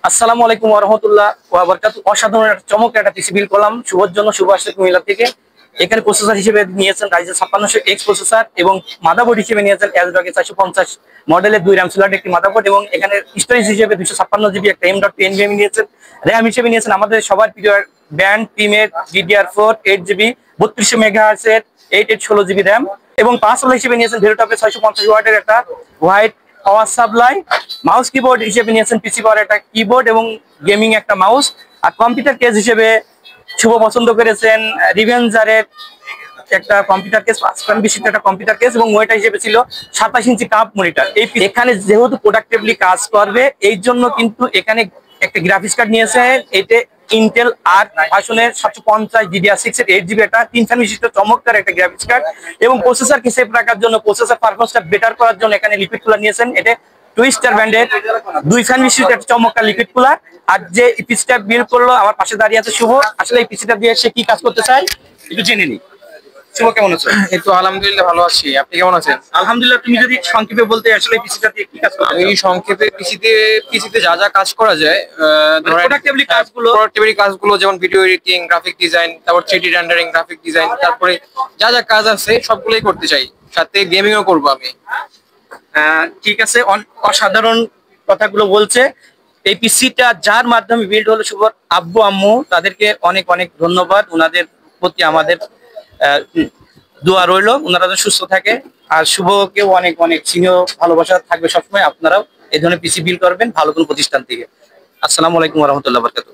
আসসালামু আলাইকুম ওয়া রাহমাতুল্লাহ ওয়া বারাকাতুহু। অসাধারণ একটা চমৎকার একটা পিসি বিল করলাম শুভর জন্য। শুভ আসছে কুমিল্লা থেকে। এখানে প্রসেসর হিসেবে নিয়েছেন রাইজেন 5600X প্রসেসর এবং মাদারবোর্ড হিসেবে নিয়েছেন Adreno 450 মডেলের 2 RAM স্লট একটি মাদারবোর্ড এবং এখানে স্টোরেজ হিসেবে 256 GB একটা M.2 NVMe নিয়েছেন। RAM হিসেবে নিয়েছেন আমাদের সবার প্রিয় brand premier DDR4 8GB 3200 MHz এর 8816GB RAM এবং পাওয়ার হিসেবে নিয়েছেন ভেরোটপের 650 ওয়াটের একটা white power supply. Mouse keyboard হিসেবে নিয়েছেন পিসি পাওয়ার একটা কিবোর্ড এবং গেমিং একটা মাউস। আর কম্পিউটার কেস হিসেবে শুভ পছন্দ করেছেন রিভেঞ্জারের একটা কম্পিউটার কেস, 5 বিশিষ্ট একটা কম্পিউটার কেস এবং ওয়েটা হিসেবে ছিল 27 ইঞ্চি কাপ মনিটর। এই এখানে যেহেতু প্রোডাক্টিভলি কাজ করবে এই জন্য কিন্তু এখানে একটা গ্রাফিক্স কার্ড নিয়েছে। এতে ইন্টেল আর ভার্সনের 750 DDR6 এর 8GB একটা 3 ফ্যান বিশিষ্ট চমৎকার একটা গ্রাফিক্স কার্ড এবং প্রসেসর কে সেভ রাখার জন্য প্রসেসর পারফরম্যান্সটা বেটার করার জন্য এখানে লিকুইড কুলার নিয়েছেন। এটা টুইস্টার ব্র্যান্ডের 2 ফ্যান বিশিষ্ট একটা চমৎকার লিকুইড কুলার। আর যে পিসিটা বিল করলো আমার পাশে দাঁড়িয়ে আছে শুভ। আসলে এই পিসিটা দিয়ে সে কি কাজ করতে চায় একটু জেনে নিই। শুভ কেমন আছো? এই তো আলহামদুলিল্লাহ ভালো আছি। আপনি কেমন আছেন? আলহামদুলিল্লাহ। তুমি যদি সংক্ষেপে বলতে আসলে পিসিটা দিয়ে কি কাজ করতে আমি সংক্ষেপে পিসিতে যা যা কাজ করা যায়, প্রোডাক্টিভলি কাজগুলো যেমন ভিডিও এডিটিং, গ্রাফিক ডিজাইন, তারপর 3D রেন্ডারিং, গ্রাফিক ডিজাইন, তারপরে যা যা কাজ আছে সবগুলোই করতে চাই, সাথে গেমিংও করব আমি। ঠিক আছে, অসাধারণ কথাগুলো বলছে। এই পিসিটা যার মাধ্যমে বিল্ড হলো শুভর আব্বু আম্মু, তাদেরকে অনেক অনেক ধন্যবাদ। ওনাদের প্রতি আমাদের দোয়া রইল, ওনারা যেন সুস্থ থাকে। আর শুভকেও অনেক অনেক স্নেহ ভালোবাসা থাকবে সবসময়। আপনারাও এই ধরনের পিসি বিল্ড করবেন ভালো কোনো প্রতিষ্ঠান থেকে। আসসালামু আলাইকুম ওয়া রাহমাতুল্লাহি ওয়া বারাকাতুহু।